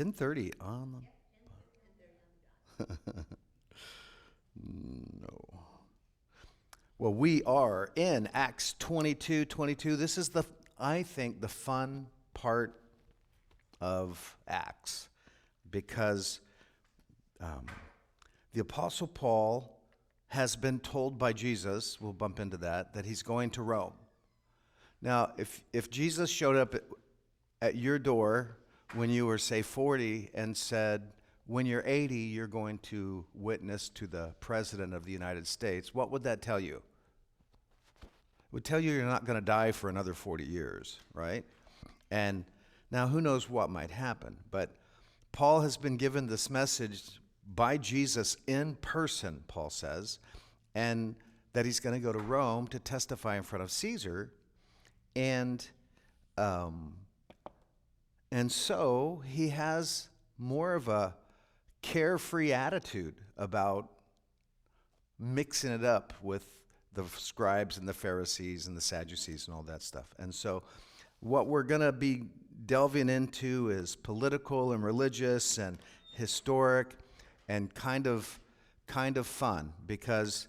10:30 on the... No. Well, we are in Acts 22:22. This is I think, the fun part of Acts, because the Apostle Paul has been told by Jesus, we'll bump into that he's going to Rome. Now, if Jesus showed up at your door when you were, say, 40 and said, when you're 80, you're going to witness to the President of the United States, what would that tell you? It would tell you you're not going to die for another 40 years, right? And now who knows what might happen, but Paul has been given this message by Jesus in person, Paul says, and that he's going to go to Rome to testify in front of Caesar. And so he has more of a carefree attitude about mixing it up with the scribes and the Pharisees and the Sadducees and all that stuff. And so what we're going to be delving into is political and religious and historic and kind of fun, because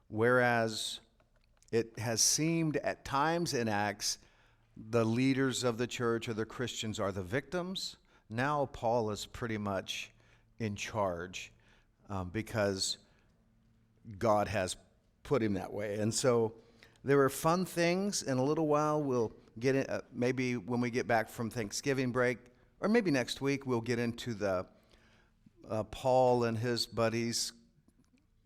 whereas it has seemed at times in Acts the leaders of the church or the Christians are the victims, now Paul is pretty much in charge because God has put him that way. And so there are fun things. In a little while we'll get in, maybe when we get back from Thanksgiving break, or maybe next week, we'll get into the Paul and his buddies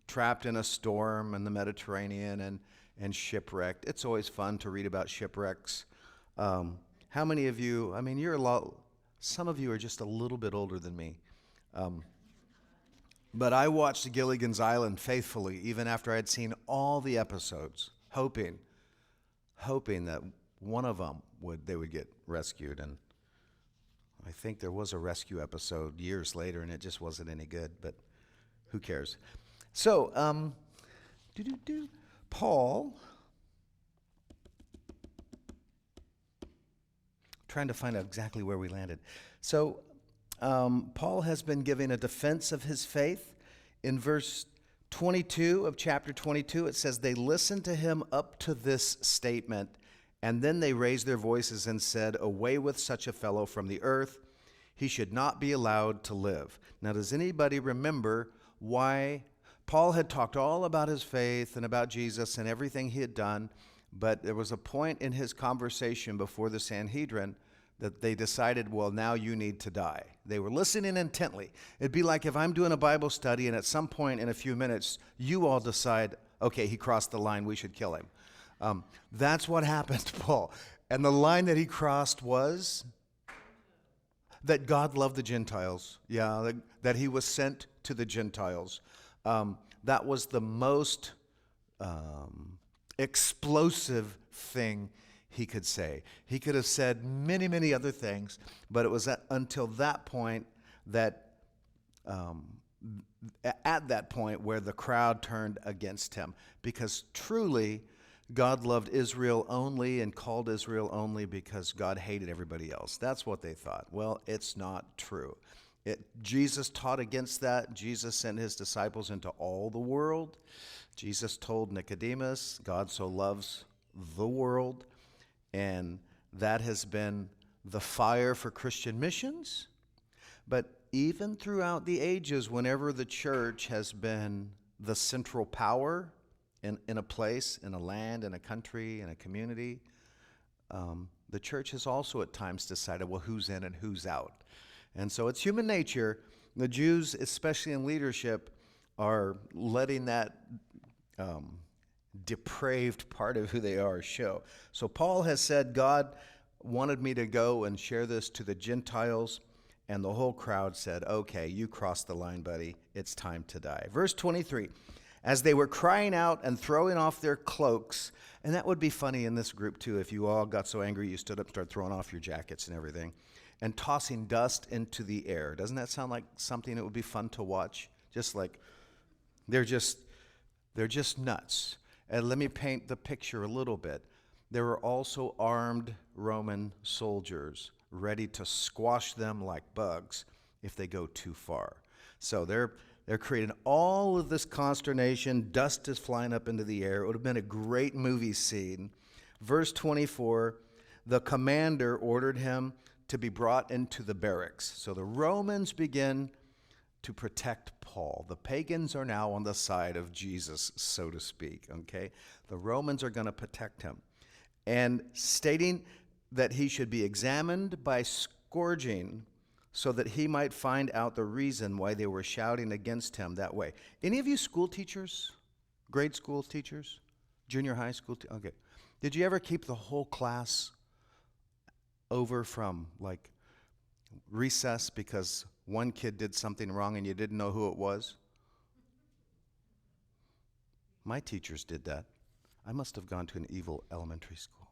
trapped in a storm in the Mediterranean and shipwrecked. It's always fun to read about shipwrecks. How many of you, I mean, some of you are just a little bit older than me. But I watched Gilligan's Island faithfully, even after I had seen all the episodes, hoping that one of them they would get rescued. And I think there was a rescue episode years later, and it just wasn't any good, but who cares? So, Paul, trying to find out exactly where we landed. So, Paul has been giving a defense of his faith. In verse 22 of chapter 22, it says, they listened to him up to this statement, and then they raised their voices and said, away with such a fellow from the earth. He should not be allowed to live. Now, does anybody remember why Paul had talked all about his faith and about Jesus and everything he had done, but there was a point in his conversation before the Sanhedrin that they decided, well, now you need to die. They were listening intently. It'd be like if I'm doing a Bible study and at some point in a few minutes, you all decide, okay, he crossed the line, we should kill him. That's what happened to Paul. And the line that he crossed was that God loved the Gentiles. Yeah, that he was sent to the Gentiles. That was the most explosive thing he could say. He could have said many, many other things, but it was until that point that, at that point where the crowd turned against him, because truly God loved Israel only and called Israel only because God hated everybody else. That's what they thought. Well, it's not true. Jesus taught against that. Jesus sent his disciples into all the world. Jesus told Nicodemus, God so loves the world. And that has been the fire for Christian missions. But even throughout the ages, whenever the church has been the central power in a place, in a land, in a country, in a community, the church has also at times decided, well, who's in and who's out. And so it's human nature. The Jews, especially in leadership, are letting that depraved part of who they are show. So Paul has said, God wanted me to go and share this to the Gentiles, and the whole crowd said, okay, you crossed the line, buddy. It's time to die. Verse 23, as they were crying out and throwing off their cloaks, and that would be funny in this group too, if you all got so angry you stood up and started throwing off your jackets and everything, and tossing dust into the air. Doesn't that sound like something that would be fun to watch? Just like, they're just nuts. And let me paint the picture a little bit. There were also armed Roman soldiers ready to squash them like bugs if they go too far. So they're creating all of this consternation. Dust is flying up into the air. It would have been a great movie scene. Verse 24, the commander ordered him to be brought into the barracks. So the Romans begin to protect Paul. The pagans are now on the side of Jesus, so to speak, okay? The Romans are going to protect him. And stating that he should be examined by scourging so that he might find out the reason why they were shouting against him that way. Any of you school teachers? Grade school teachers? Junior high school? Okay. Did you ever keep the whole class over from like recess because one kid did something wrong and you didn't know who it was? My teachers did that. I must have gone to an evil elementary school.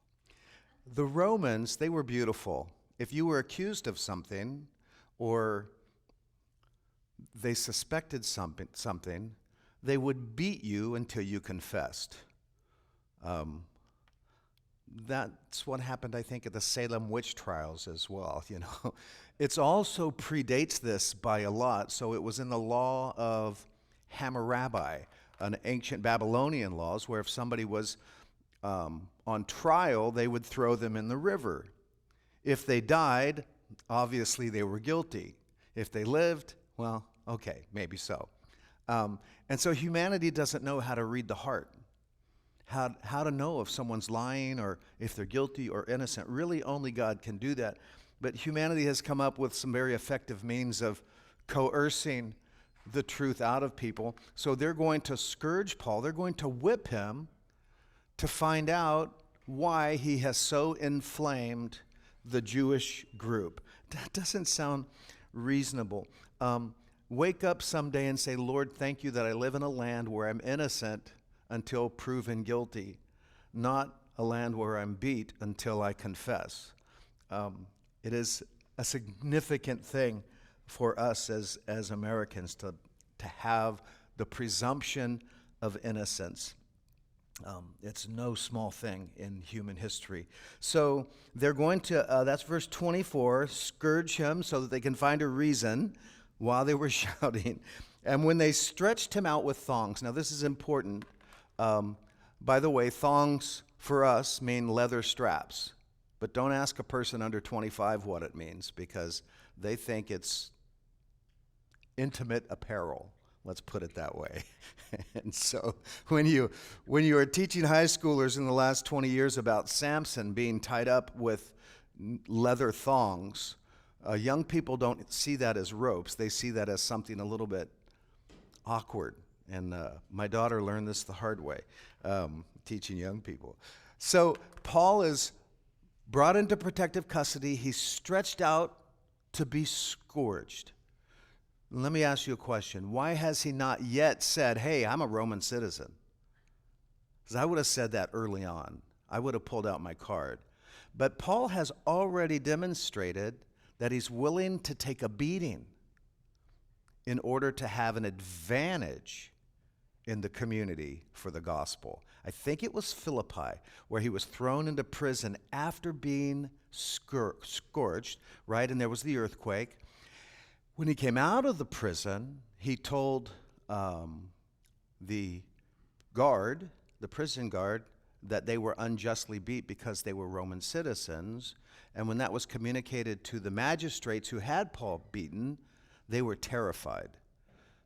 The Romans, they were beautiful. If you were accused of something or they suspected something, they would beat you until you confessed. That's what happened, I think, at the Salem witch trials as well. You know, it's also predates this by a lot. So it was in the law of Hammurabi, an ancient Babylonian laws, where if somebody was on trial, they would throw them in the river. If they died, obviously they were guilty. If they lived, well, okay, maybe so. And so humanity doesn't know how to read the heart. How to know if someone's lying or if they're guilty or innocent. Really, only God can do that. But humanity has come up with some very effective means of coercing the truth out of people. So they're going to scourge Paul. They're going to whip him to find out why he has so inflamed the Jewish group. That doesn't sound reasonable. Wake up someday and say, Lord, thank you that I live in a land where I'm innocent until proven guilty, not a land where I'm beat until I confess. It is a significant thing for us as Americans to have the presumption of innocence. It's no small thing in human history. So they're going to, that's verse 24, scourge him so that they can find a reason while they were shouting. And when they stretched him out with thongs, now this is important. By the way, thongs for us mean leather straps. But don't ask a person under 25 what it means because they think it's intimate apparel. Let's put it that way. And so when you are teaching high schoolers in the last 20 years about Samson being tied up with leather thongs, young people don't see that as ropes. They see that as something a little bit awkward. And my daughter learned this the hard way, teaching young people. So Paul is brought into protective custody. He's stretched out to be scourged. Let me ask you a question. Why has he not yet said, hey, I'm a Roman citizen? Because I would have said that early on. I would have pulled out my card. But Paul has already demonstrated that he's willing to take a beating in order to have an advantage in the community for the gospel. I think it was Philippi where he was thrown into prison after being scourged, right? And there was the earthquake. When he came out of the prison, he told the prison guard, that they were unjustly beat because they were Roman citizens. And when that was communicated to the magistrates who had Paul beaten, they were terrified.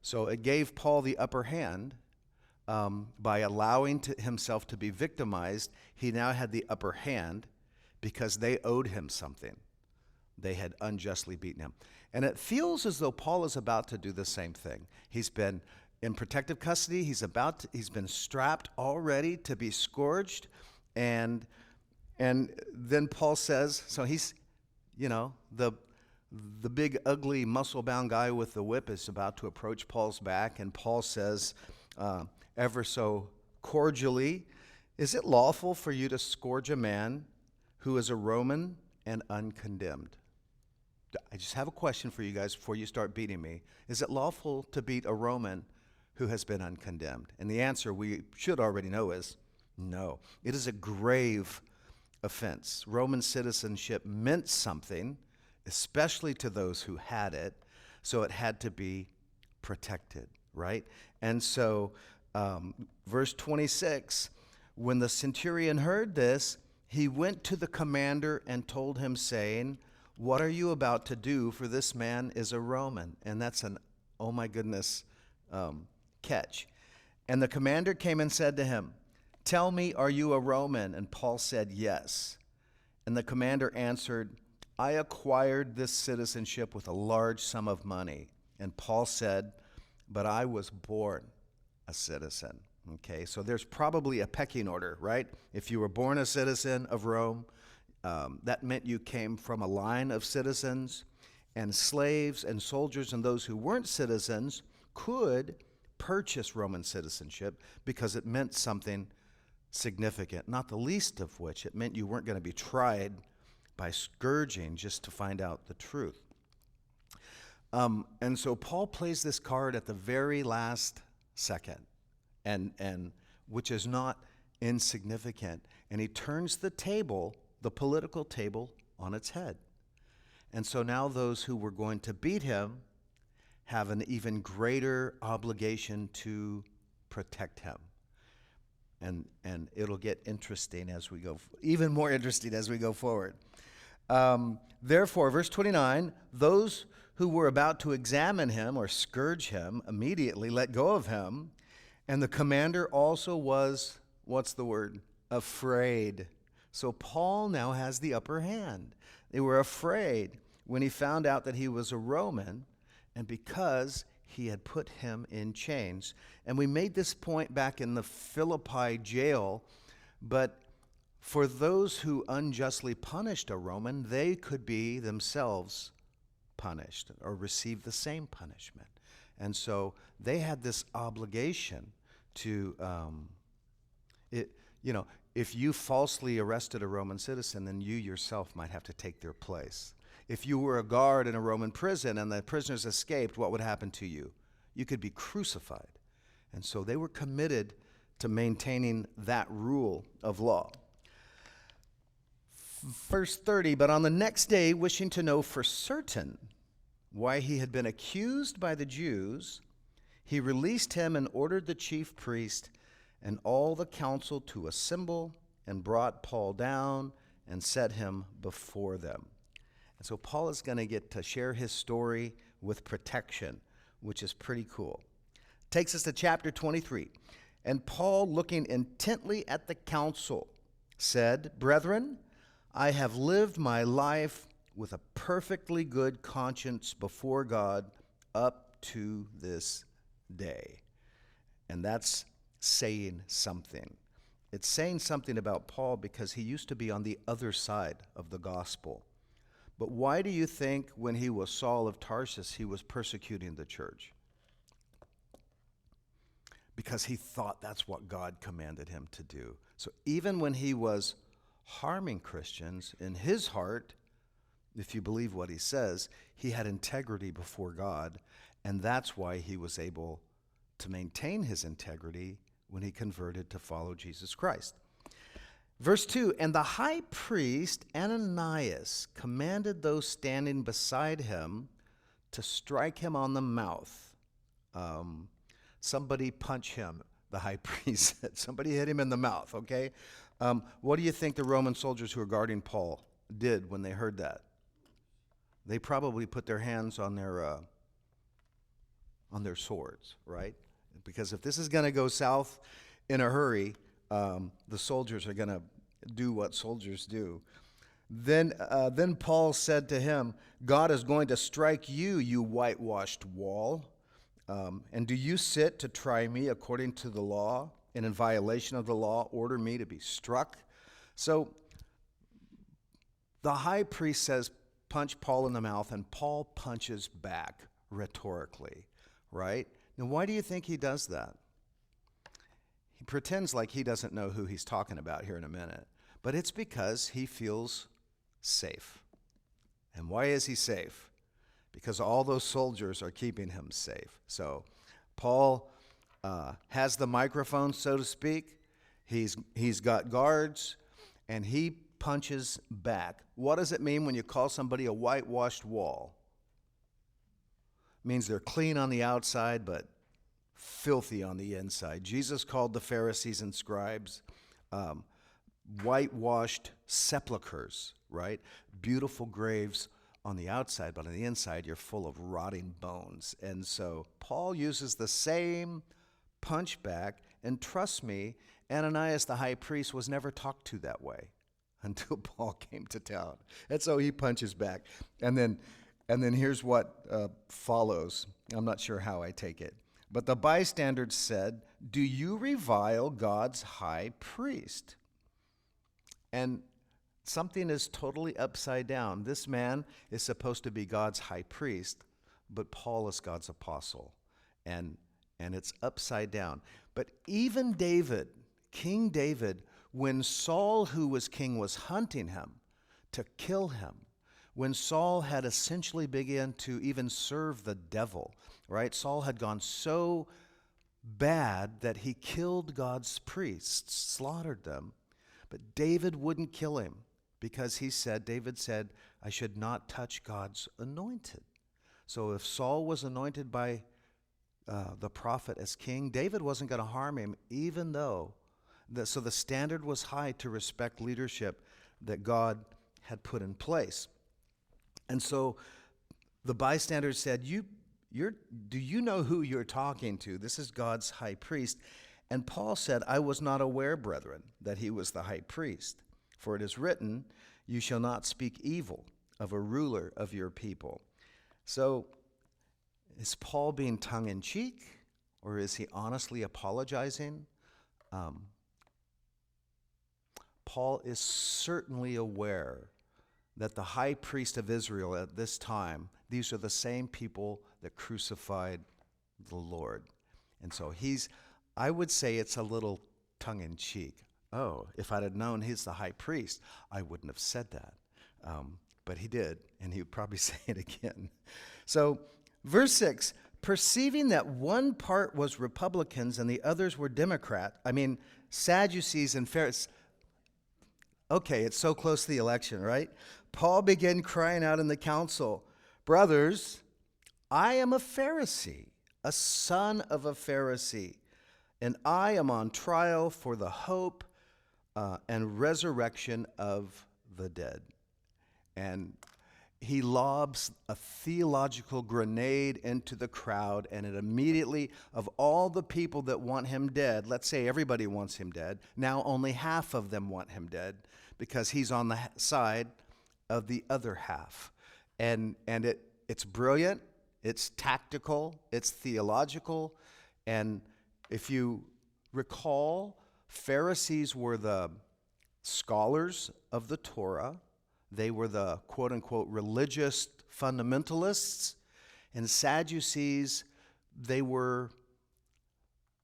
So it gave Paul the upper hand. By allowing himself to be victimized, he now had the upper hand because they owed him something. They had unjustly beaten him. And it feels as though Paul is about to do the same thing. He's been in protective custody. He's been strapped already to be scourged. And then Paul says, so he's, the big, ugly, muscle-bound guy with the whip is about to approach Paul's back. And Paul says, ever so cordially, is it lawful for you to scourge a man who is a Roman and uncondemned? I just have a question for you guys before you start beating me. Is it lawful to beat a Roman who has been uncondemned? And the answer we should already know is no. It is a grave offense. Roman citizenship meant something, especially to those who had it. So it had to be protected, right? And so, verse 26, when the centurion heard this, he went to the commander and told him, saying, "What are you about to do? For this man is a Roman." And that's an, oh my goodness, catch. And the commander came and said to him, "Tell me, are you a Roman?" And Paul said, "Yes." And the commander answered, "I acquired this citizenship with a large sum of money." And Paul said, "But I was born a citizen." Okay, so there's probably a pecking order, right? If you were born a citizen of Rome, that meant you came from a line of citizens, and slaves and soldiers and those who weren't citizens could purchase Roman citizenship because it meant something significant, not the least of which it meant you weren't going to be tried by scourging just to find out the truth. And so Paul plays this card at the very last second, and which is not insignificant. And he turns the table, the political table, on its head. And so now those who were going to beat him have an even greater obligation to protect him. And it'll get interesting as we go, even more interesting as we go forward. Therefore, verse 29, those who were about to examine him or scourge him immediately let go of him. And the commander also was, what's the word? Afraid. So Paul now has the upper hand. They were afraid when he found out that he was a Roman, and because he had put him in chains. And we made this point back in the Philippi jail, but for those who unjustly punished a Roman, they could be themselves punished or receive the same punishment. And so they had this obligation to, if you falsely arrested a Roman citizen, then you yourself might have to take their place. If you were a guard in a Roman prison and the prisoners escaped, what would happen to you? You could be crucified. And so they were committed to maintaining that rule of law. Verse 30, but on the next day, wishing to know for certain why he had been accused by the Jews, he released him and ordered the chief priest and all the council to assemble, and brought Paul down and set him before them. And so Paul is going to get to share his story with protection, which is pretty cool. Takes us to chapter 23. And Paul, looking intently at the council, said, "Brethren, I have lived my life with a perfectly good conscience before God up to this day." And that's saying something. It's saying something about Paul because he used to be on the other side of the gospel. But why do you think when he was Saul of Tarsus, he was persecuting the church? Because he thought that's what God commanded him to do. So even when he was harming Christians, in his heart, if you believe what he says, he had integrity before God, and that's why he was able to maintain his integrity when he converted to follow Jesus Christ. Verse 2, and the high priest Ananias commanded those standing beside him to strike him on the mouth. Somebody punch him, the high priest said. Somebody hit him in the mouth, okay? What do you think the Roman soldiers who were guarding Paul did when they heard that? They probably put their hands on their swords, right? Because if this is going to go south in a hurry, the soldiers are going to do what soldiers do. Then Paul said to him, "God is going to strike you, you whitewashed wall. And do you sit to try me according to the law, and in violation of the law order me to be struck?" So the high priest says, punch Paul in the mouth, and Paul punches back rhetorically, right? Now, why do you think he does that? He pretends like he doesn't know who he's talking about here in a minute. But it's because he feels safe. And why is he safe? Because all those soldiers are keeping him safe. So Paul has the microphone, so to speak. He's got guards, and he punches back. What does it mean when you call somebody a whitewashed wall? means they're clean on the outside, but filthy on the inside. Jesus called the Pharisees and scribes whitewashed sepulchres, right? Beautiful graves on the outside, but on the inside, you're full of rotting bones. And so Paul uses the same punchback, and trust me, Ananias the high priest was never talked to that way until Paul came to town. And so he punches back. And then here's what follows. I'm not sure how I take it. But the bystanders said, "Do you revile God's high priest?" And something is totally upside down. This man is supposed to be God's high priest, but Paul is God's apostle. And it's upside down. But even David, King David, when Saul, who was king, was hunting him to kill him, when Saul had essentially begun to even serve the devil, right? Saul had gone so bad that he killed God's priests, slaughtered them. But David wouldn't kill him because David said, I should not touch God's anointed. So if Saul was anointed by the prophet as king, David wasn't going to harm him, even though. So the standard was high to respect leadership that God had put in place. And so the bystanders said, do you know who you're talking to? This is God's high priest. And Paul said, I was not aware, brethren, that he was the high priest. For it is written, you shall not speak evil of a ruler of your people. So is Paul being tongue-in-cheek, or is he honestly apologizing? Paul is certainly aware that the high priest of Israel at this time, these are the same people that crucified the Lord. And so I would say it's a little tongue-in-cheek. Oh, if I'd have known he's the high priest, I wouldn't have said that. But he did, and he would probably say it again. So, verse 6, perceiving that one part was Republicans and the others were Sadducees and Pharisees. Okay, it's so close to the election, right? Paul began crying out in the council, brothers, I am a Pharisee, a son of a Pharisee, and I am on trial for the hope and resurrection of the dead. And he lobs a theological grenade into the crowd, and it immediately, of all the people that want him dead, let's say everybody wants him dead, now only half of them want him dead because he's on the side of the other half. And it's brilliant, it's tactical, it's theological, and if you recall, Pharisees were the scholars of the Torah. They were the quote-unquote religious fundamentalists. And Sadducees, they were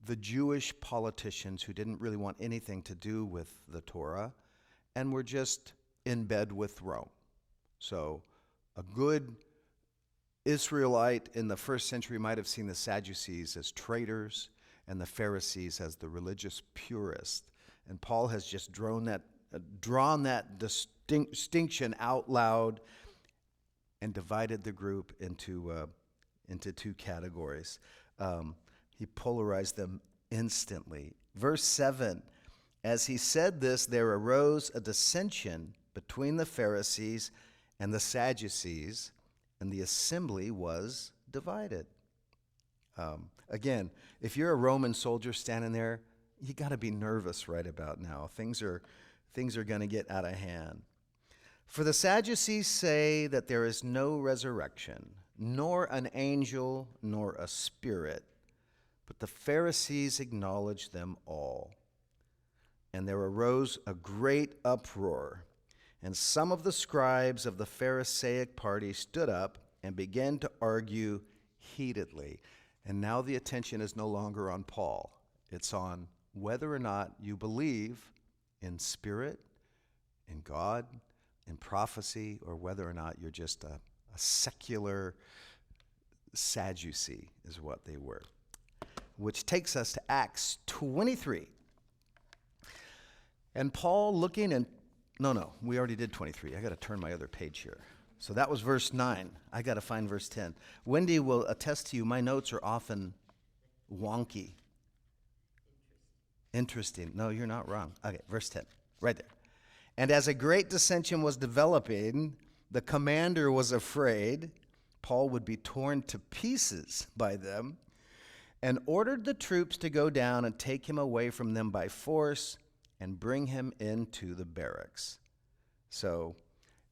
the Jewish politicians who didn't really want anything to do with the Torah and were just in bed with Rome. So a good Israelite in the first century might have seen the Sadducees as traitors and the Pharisees as the religious purists. And Paul has just drawn that distinction out loud and divided the group into two categories. He polarized them instantly. Verse 7, as he said this, there arose a dissension between the Pharisees and the Sadducees, and the assembly was divided. Again, if you're a Roman soldier standing there, you got to be nervous right about now. Things are going to get out of hand. For the Sadducees say that there is no resurrection, nor an angel, nor a spirit. But the Pharisees acknowledge them all. And there arose a great uproar. And some of the scribes of the Pharisaic party stood up and began to argue heatedly. And now the attention is no longer on Paul. It's on whether or not you believe in spirit, in God, in prophecy, or whether or not you're just a secular Sadducee is what they were. Which takes us to Acts 23. And Paul looking and... No, we already did 23. I got to turn my other page here. So that was verse 9. I got to find verse 10. Wendy will attest to you, my notes are often wonky. Interesting. No, you're not wrong. Okay, verse 10, right there. And as a great dissension was developing, the commander was afraid Paul would be torn to pieces by them, and ordered the troops to go down and take him away from them by force and bring him into the barracks. So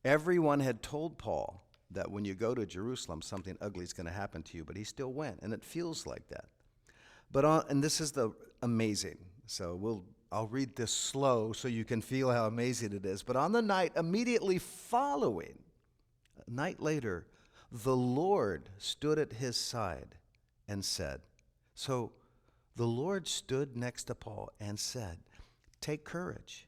everyone had told Paul that when you go to Jerusalem, something ugly is going to happen to you, but he still went, and it feels like that. And this is the amazing. So I'll read this slow so you can feel how amazing it is. But on the night immediately following, a night later, the Lord stood at his side and said, so the Lord stood next to Paul and said, take courage,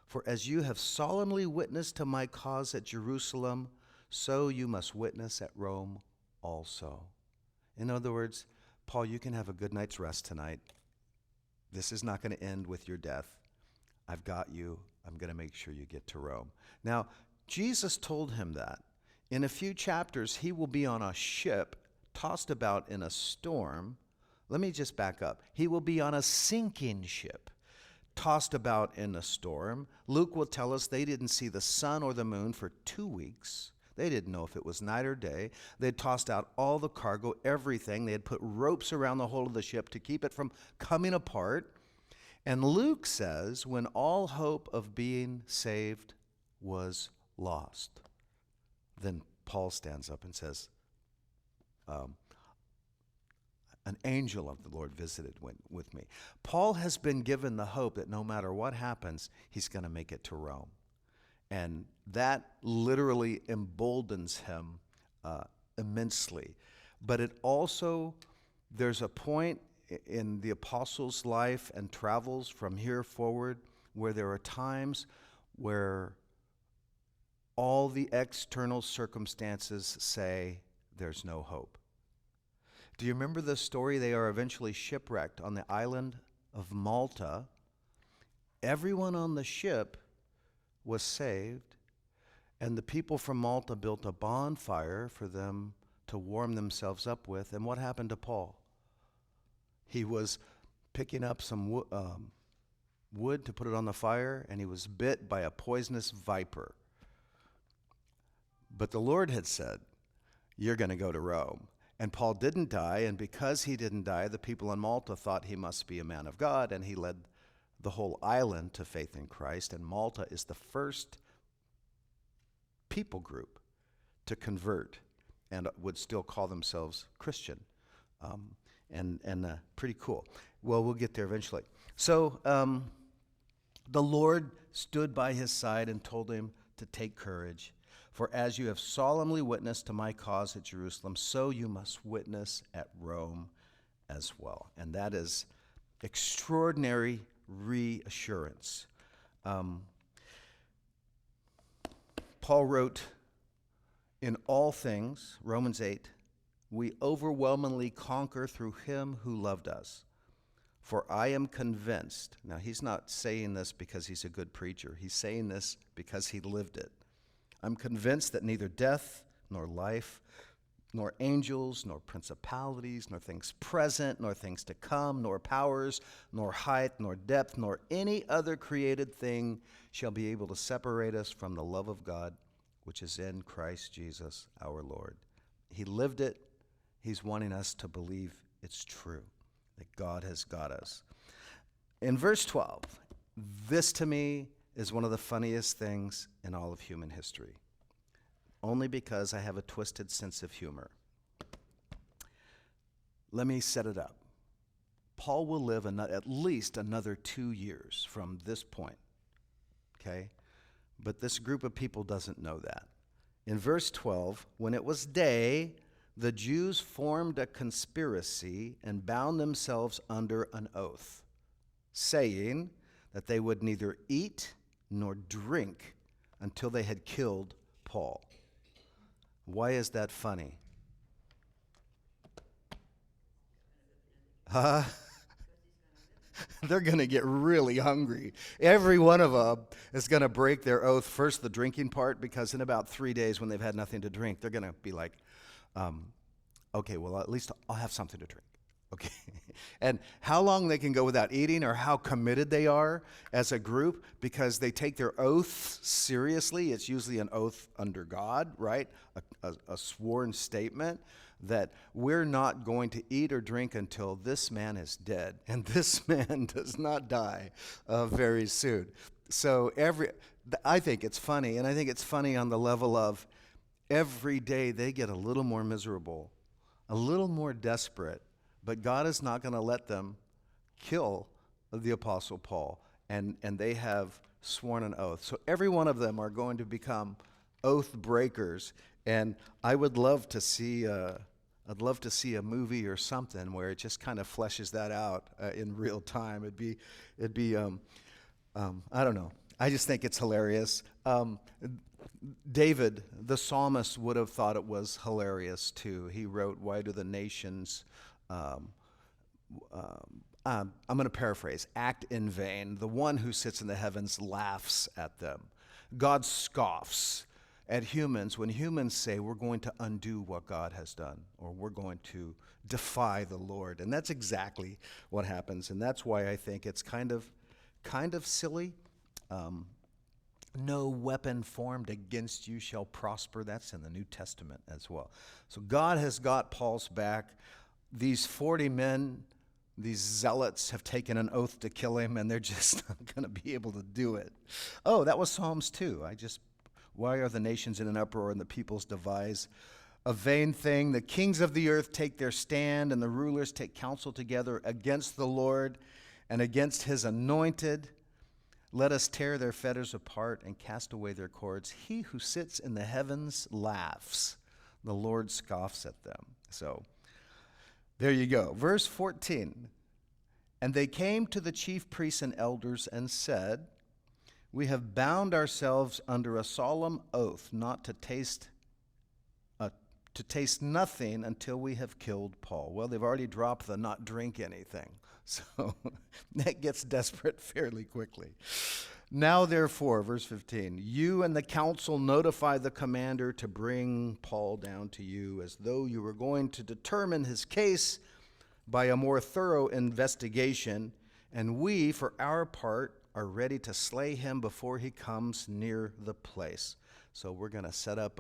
for as you have solemnly witnessed to my cause at Jerusalem, so you must witness at Rome also. In other words, Paul, you can have a good night's rest tonight. This is not going to end with your death. I've got you. I'm going to make sure you get to Rome. Now, Jesus told him that. In a few chapters, he will be on a ship tossed about in a storm. Let me just back up. He will be on a sinking ship, tossed about in a storm. Luke will tell us they didn't see the sun or the moon for 2 weeks. They didn't know if it was night or day. They'd tossed out all the cargo, everything. They had put ropes around the whole of the ship to keep it from coming apart. And Luke says, when all hope of being saved was lost, then Paul stands up and says, an angel of the Lord visited with me. Paul has been given the hope that no matter what happens, he's going to make it to Rome. And that literally emboldens him immensely. But it also, there's a point in the apostles' life and travels from here forward where there are times where all the external circumstances say there's no hope. Do you remember the story? They are eventually shipwrecked on the island of Malta. Everyone on the ship was saved, and the people from Malta built a bonfire for them to warm themselves up with. And what happened to Paul? He was picking up some wood to put it on the fire, and he was bit by a poisonous viper. But the Lord had said, you're going to go to Rome. And Paul didn't die, and because he didn't die, the people in Malta thought he must be a man of God, and he led the whole island to faith in Christ. And Malta is the first people group to convert and would still call themselves Christian. Pretty cool. Well, we'll get there eventually. So the Lord stood by his side and told him to take courage. For as you have solemnly witnessed to my cause at Jerusalem, so you must witness at Rome as well. And that is extraordinary reassurance. Paul wrote, in all things, Romans 8, we overwhelmingly conquer through him who loved us. For I am convinced, now he's not saying this because he's a good preacher, he's saying this because he lived it. I'm convinced that neither death, nor life, nor angels, nor principalities, nor things present, nor things to come, nor powers, nor height, nor depth, nor any other created thing shall be able to separate us from the love of God, which is in Christ Jesus our Lord. He lived it. He's wanting us to believe it's true, that God has got us. In verse 12, this to me is one of the funniest things in all of human history, only because I have a twisted sense of humor. Let me set it up. Paul will live at least another 2 years from this point, okay? But this group of people doesn't know that. In verse 12, when it was day, the Jews formed a conspiracy and bound themselves under an oath, saying that they would neither eat nor drink until they had killed Paul. Why is that funny? they're going to get really hungry. Every one of them is going to break their oath. First, the drinking part, because in about 3 days when they've had nothing to drink, they're going to be like, okay, well, at least I'll have something to drink. Okay. And how long they can go without eating, or how committed they are as a group, because they take their oaths seriously. It's usually an oath under God, right? A sworn statement that we're not going to eat or drink until this man is dead. And this man does not die very soon. So I think it's funny, and I think it's funny on the level of every day they get a little more miserable, a little more desperate, but God is not going to let them kill the Apostle Paul, and they have sworn an oath. So every one of them are going to become oath breakers, and I would love to see I'd love to see a movie or something where it just kind of fleshes that out in real time. It'd be I don't know. I just think it's hilarious. David, the psalmist, would have thought it was hilarious too. He wrote, "Why do the nations," I'm going to paraphrase, "act in vain? The one who sits in the heavens laughs at them." God scoffs at humans when humans say we're going to undo what God has done, or we're going to defy the Lord. And that's exactly what happens. And that's why I think it's kind of silly. No weapon formed against you shall prosper. That's in the New Testament as well. So God has got Paul's back. These 40 men, these zealots, have taken an oath to kill him, and they're just not going to be able to do it. Oh, that was Psalms 2. Why are the nations in an uproar and the peoples devise a vain thing? The kings of the earth take their stand, and the rulers take counsel together against the Lord and against his anointed. Let us tear their fetters apart and cast away their cords. He who sits in the heavens laughs. The Lord scoffs at them. So there you go. Verse 14. And they came to the chief priests and elders and said, "We have bound ourselves under a solemn oath not to taste nothing until we have killed Paul." Well, they've already dropped the not drink anything. So that gets desperate fairly quickly. "Now, therefore," verse 15, "you and the council notify the commander to bring Paul down to you, as though you were going to determine his case by a more thorough investigation, and we, for our part, are ready to slay him before he comes near the place." So we're going to set up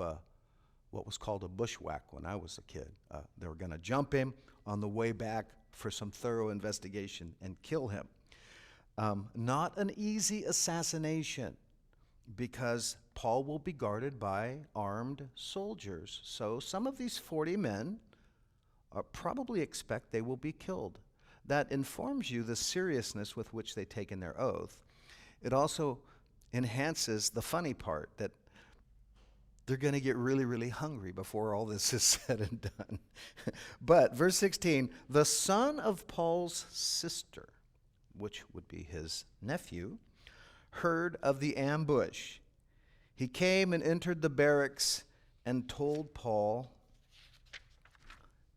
what was called a bushwhack when I was a kid. They were going to jump him on the way back for some thorough investigation and kill him. Not an easy assassination, because Paul will be guarded by armed soldiers. So some of these 40 men probably expect they will be killed. That informs you the seriousness with which they take in their oath. It also enhances the funny part, that they're going to get really, really hungry before all this is said and done. But verse 16, "the son of Paul's sister," which would be his nephew, "heard of the ambush. He came and entered the barracks and told Paul.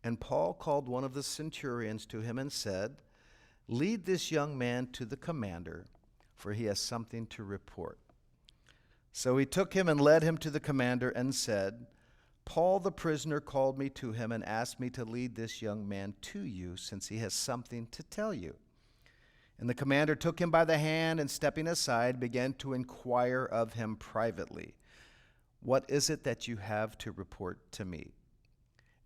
And Paul called one of the centurions to him and said, 'Lead this young man to the commander, for he has something to report.' So he took him and led him to the commander and said, 'Paul the prisoner called me to him and asked me to lead this young man to you, since he has something to tell you.' And the commander took him by the hand and, stepping aside, began to inquire of him privately, 'What is it that you have to report to me?'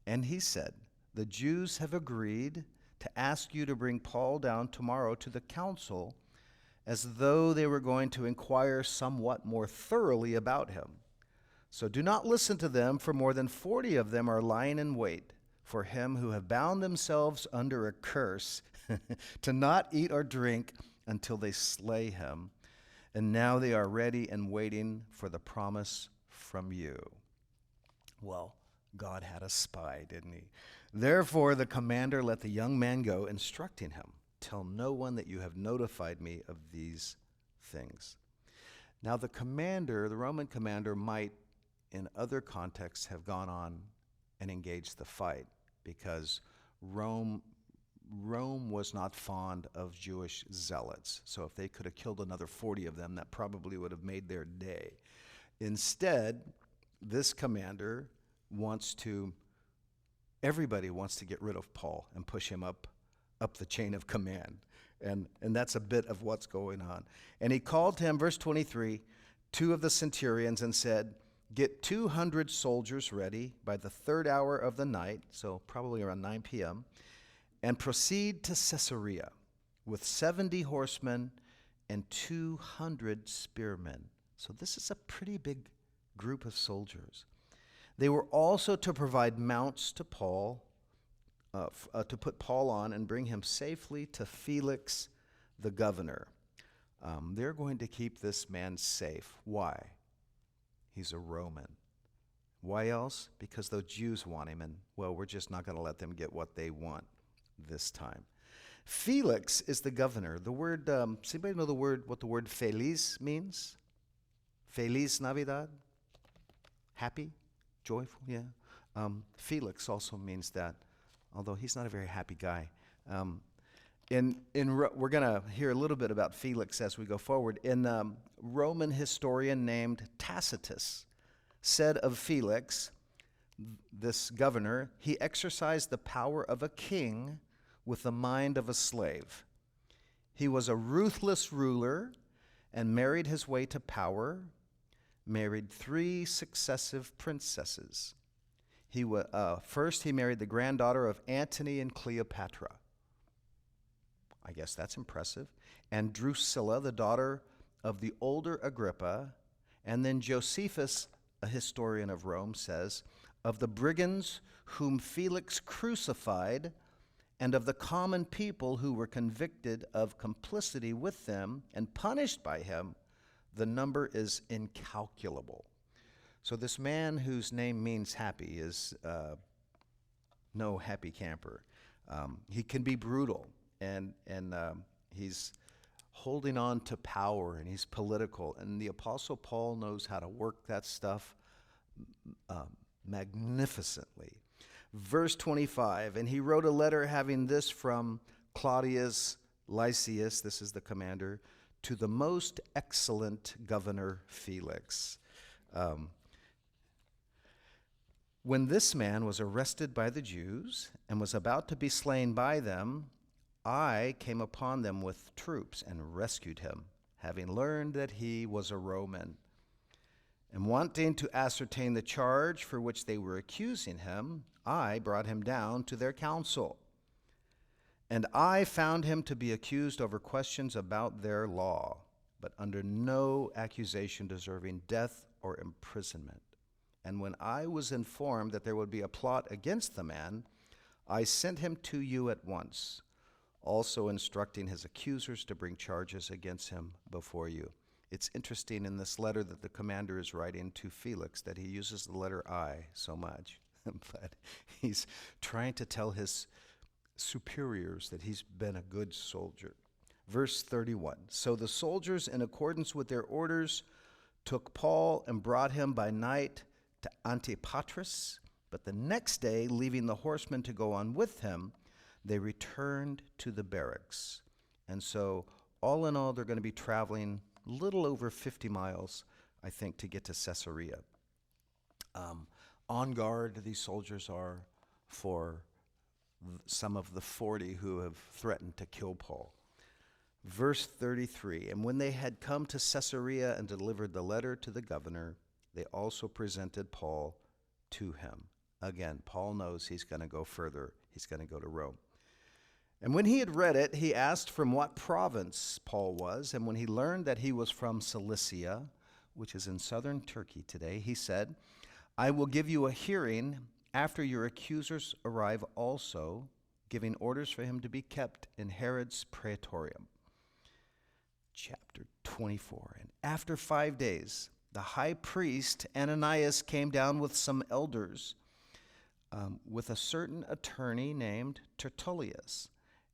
And he said, 'The Jews have agreed to ask you to bring Paul down tomorrow to the council, as though they were going to inquire somewhat more thoroughly about him. So do not listen to them, for more than 40 of them are lying in wait for him, who have bound themselves under a curse to not eat or drink until they slay him. And now they are ready and waiting for the promise from you.'" Well, God had a spy, didn't he? "Therefore the commander let the young man go, instructing him, 'Tell no one that you have notified me of these things.'" Now the Roman commander, might in other contexts have gone on and engaged the fight, because Rome Rome was not fond of Jewish zealots. So if they could have killed another 40 of them, that probably would have made their day. Instead, this commander everybody wants to get rid of Paul and push him up the chain of command. And that's a bit of what's going on. And he called to him, verse 23, 2 of the centurions and said, "Get 200 soldiers ready by the 3rd hour of the night," so probably around 9 p.m., "and proceed to Caesarea with 70 horsemen and 200 spearmen." So this is a pretty big group of soldiers. They were also to provide mounts to Paul, to put Paul on and bring him safely to Felix, the governor. They're going to keep this man safe. Why? He's a Roman. Why else? Because the Jews want him, and, well, we're just not going to let them get what they want this time. Felix is the governor. The word, does anybody know what the word feliz means? Feliz Navidad? Happy? Joyful? Yeah. Felix also means that, although he's not a very happy guy. We're going to hear a little bit about Felix as we go forward. Roman historian named Tacitus said of Felix, this governor, he exercised the power of a king with the mind of a slave. He was a ruthless ruler and married his way to power, married 3 successive princesses. First, he married the granddaughter of Antony and Cleopatra. I guess that's impressive. And Drusilla, the daughter of the older Agrippa. And then Josephus, a historian of Rome, says, "Of the brigands whom Felix crucified, and of the common people who were convicted of complicity with them and punished by him, the number is incalculable." So this man whose name means happy is no happy camper. He can be brutal, and he's holding on to power, and he's political. And the Apostle Paul knows how to work that stuff magnificently. Verse 25, "And he wrote a letter having this from Claudius Lysias," this is the commander, "to the most excellent governor Felix." When this man was arrested by the Jews and was about to be slain by them, I came upon them with troops and rescued him, having learned that he was a Roman. And wanting to ascertain the charge for which they were accusing him, I brought him down to their council. And I found him to be accused over questions about their law, but under no accusation deserving death or imprisonment. And when I was informed that there would be a plot against the man, I sent him to you at once, also instructing his accusers to bring charges against him before you. It's interesting in this letter that the commander is writing to Felix that he uses the letter I so much, but he's trying to tell his superiors that he's been a good soldier. Verse 31, "So the soldiers, in accordance with their orders, took Paul and brought him by night to Antipatris, but the next day, leaving the horsemen to go on with him, they returned to the barracks." And so, all in all, they're going to be traveling a little over 50 miles, I think, to get to Caesarea. On guard, these soldiers are for some of the 40 who have threatened to kill Paul. Verse 33, "And when they had come to Caesarea and delivered the letter to the governor, they also presented Paul to him." Again, Paul knows he's going to go further. He's going to go to Rome. "And when he had read it, he asked from what province Paul was. And when he learned that he was from Cilicia, which is in southern Turkey today, he said, 'I will give you a hearing after your accusers arrive also,' giving orders for him to be kept in Herod's praetorium." Chapter 24, "And after 5 days, the high priest Ananias came down with some elders, with a certain attorney named Tertullus,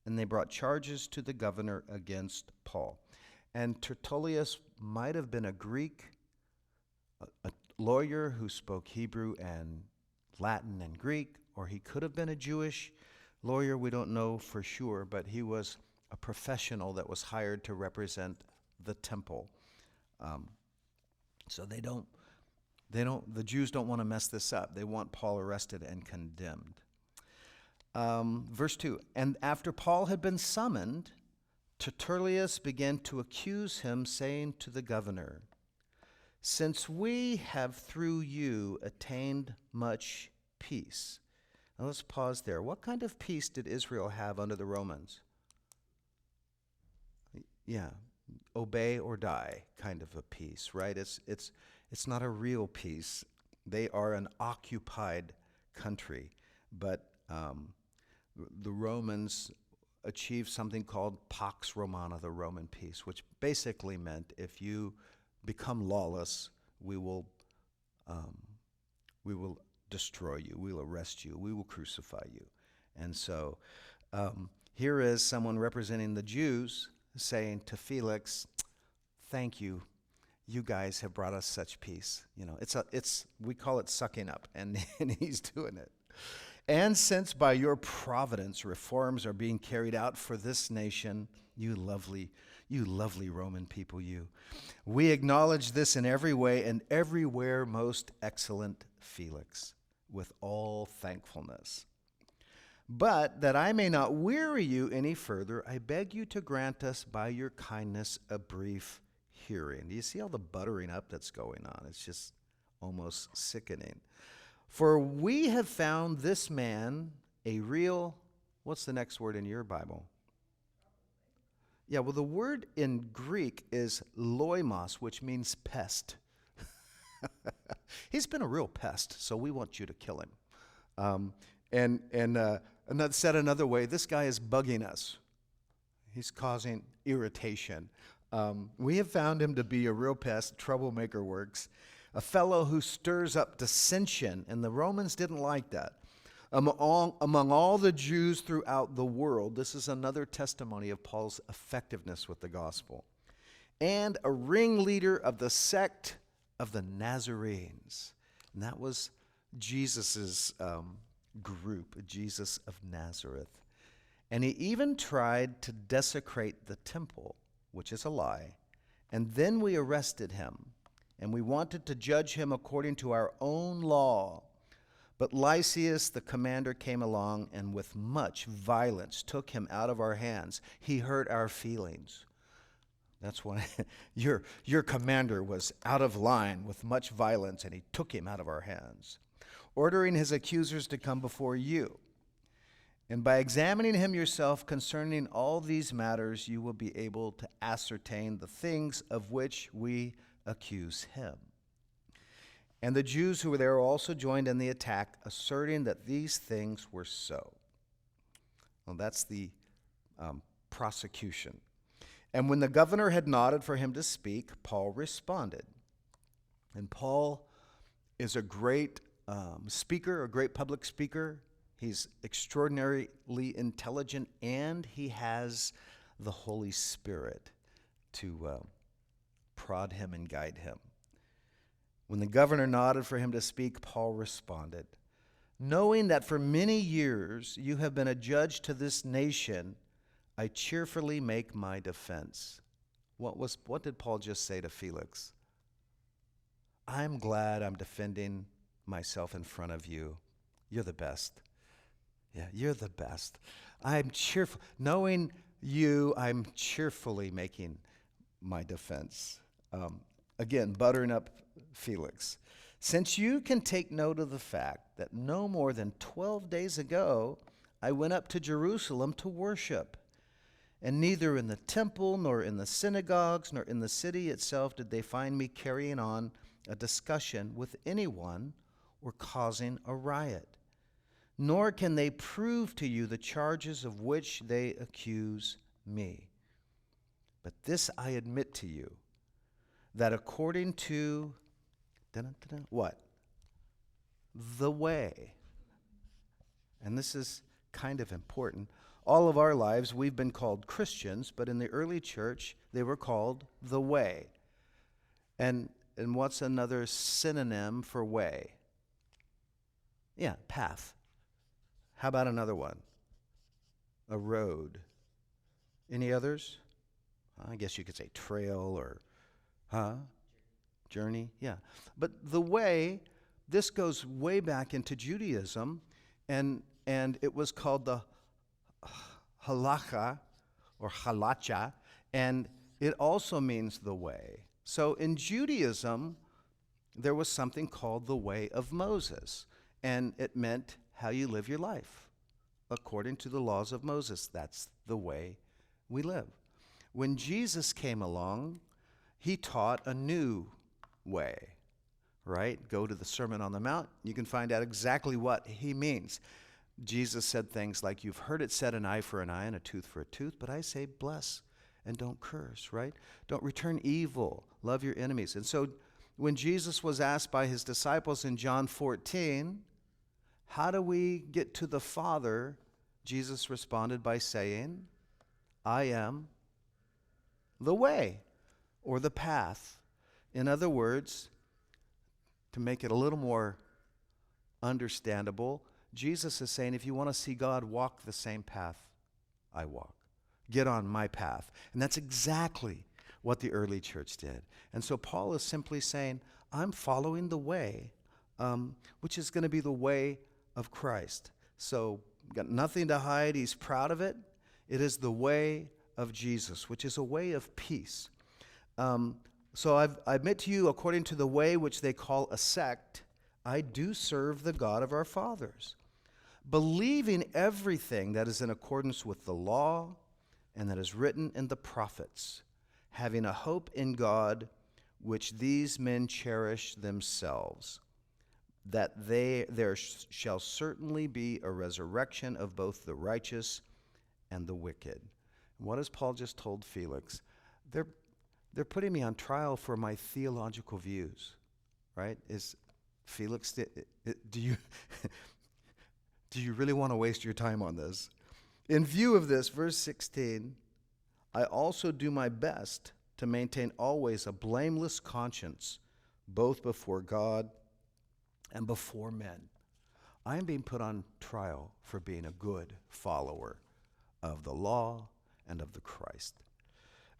and they brought charges to the governor against Paul." And Tertullus might have been a Greek, a lawyer who spoke Hebrew and Latin and Greek, or he could have been a Jewish lawyer, we don't know for sure, but he was a professional that was hired to represent the temple. So the Jews don't want to mess this up. They want Paul arrested and condemned. Verse 2, and after Paul had been summoned, Tertullus began to accuse him, saying to the governor, since we have through you attained much peace. Now let's pause there. What kind of peace did Israel have under the Romans? Yeah, obey or die kind of a peace, right? It's not a real peace. They are an occupied country, but the Romans achieved something called Pax Romana, the Roman peace, which basically meant if you become lawless, we will destroy you, we will arrest you, we will crucify you. And so here is someone representing the Jews saying to Felix, thank you. You guys have brought us such peace. You know, we call it sucking up, and he's doing it. And since by your providence reforms are being carried out for this nation, you lovely Roman people, we acknowledge this in every way and everywhere, most excellent Felix, with all thankfulness. But that I may not weary you any further, I beg you to grant us by your kindness a brief hearing. Do you see all the buttering up that's going on? It's just almost sickening. For we have found this man a real, what's the next word in your Bible? Yeah, well, the word in Greek is loimos, which means pest. He's been a real pest, so we want you to kill him. Said another way, this guy is bugging us. He's causing irritation. We have found him to be a real pest, troublemaker works, a fellow who stirs up dissension, and the Romans didn't like that. Among all the Jews throughout the world, this is another testimony of Paul's effectiveness with the gospel, and a ringleader of the sect of the Nazarenes. And that was Jesus's group, Jesus of Nazareth. And he even tried to desecrate the temple, which is a lie. And then we arrested him, and we wanted to judge him according to our own law. But Lysias, the commander, came along and with much violence took him out of our hands. He hurt our feelings. That's why your commander was out of line with much violence, and he took him out of our hands, ordering his accusers to come before you. And by examining him yourself concerning all these matters, you will be able to ascertain the things of which we accuse him. And the Jews who were there also joined in the attack, asserting that these things were so. Well, that's the prosecution. And when the governor had nodded for him to speak, Paul responded. And Paul is a great speaker, a great public speaker. He's extraordinarily intelligent, and he has the Holy Spirit to prod him and guide him. When the governor nodded for him to speak, Paul responded, knowing that for many years you have been a judge to this nation, I cheerfully make my defense. What did Paul just say to Felix? I'm glad I'm defending myself in front of you. You're the best. Yeah, you're the best. I'm cheerful. Knowing you, I'm cheerfully making my defense. Again, buttering up Felix. Since you can take note of the fact that no more than 12 days ago, I went up to Jerusalem to worship. And neither in the temple, nor in the synagogues, nor in the city itself did they find me carrying on a discussion with anyone or causing a riot. Nor can they prove to you the charges of which they accuse me. But this I admit to you, that according to, what? The way. And this is kind of important. All of our lives, we've been called Christians, but in the early church, they were called the way. And what's another synonym for way? Yeah, path. How about another one? a road. Any others? I guess you could say trail or, journey? Yeah. But the way, this goes way back into Judaism, and it was called the halacha or halacha, and it also means the way. So in Judaism, there was something called the way of Moses, and it meant how you live your life according to the laws of Moses. That's the way we live. When Jesus came along, he taught a new way, right? Go to the Sermon on the Mount. You can find out exactly what he means. Jesus said things like, you've heard it said, an eye for an eye and a tooth for a tooth, but I say bless and don't curse, right? Don't return evil. Love your enemies. And so when Jesus was asked by his disciples in John 14, how do we get to the Father? Jesus responded by saying, I am the way or the path. In other words, to make it a little more understandable, Jesus is saying, if you want to see God, walk the same path I walk. Get on my path. And that's exactly what the early church did. And so Paul is simply saying, I'm following the way, which is going to be the way of Christ. So, got nothing to hide. He's proud of it. It is the way of Jesus, which is a way of peace. So I admit to you, according to the way which they call a sect, I do serve the God of our fathers, believing everything that is in accordance with the law and that is written in the prophets, having a hope in God, which these men cherish themselves, that there shall certainly be a resurrection of both the righteous and the wicked. And what has Paul just told Felix? They're putting me on trial for my theological views, right? Is Felix, do you really want to waste your time on this? In view of this, verse 16, I also do my best to maintain always a blameless conscience, both before God and before men. I am being put on trial for being a good follower of the law and of the Christ.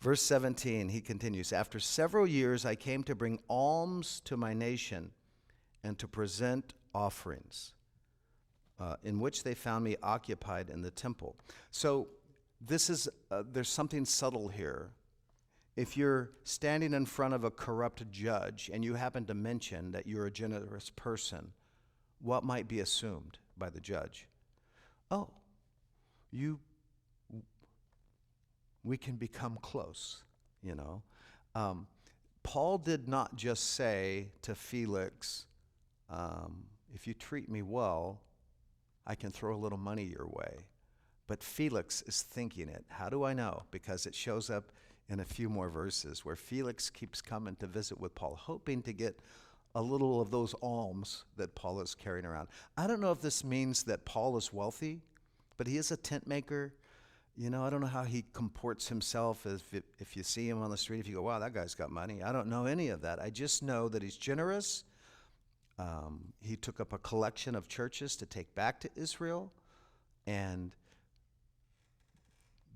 Verse 17, he continues, after several years I came to bring alms to my nation and to present offerings, in which they found me occupied in the temple. So this is, there's something subtle here. If you're standing in front of a corrupt judge and you happen to mention that you're a generous person, what might be assumed by the judge? Oh, we can become close, you know. Paul did not just say to Felix, if you treat me well, I can throw a little money your way. But Felix is thinking it. How do I know? Because it shows up in a few more verses where Felix keeps coming to visit with Paul, hoping to get a little of those alms that Paul is carrying around. I don't know if this means that Paul is wealthy, but he is a tent maker. You know, I don't know how he comports himself if you see him on the street, if you go, wow, that guy's got money. I don't know any of that. I just know that he's generous. He took up a collection of churches to take back to Israel, and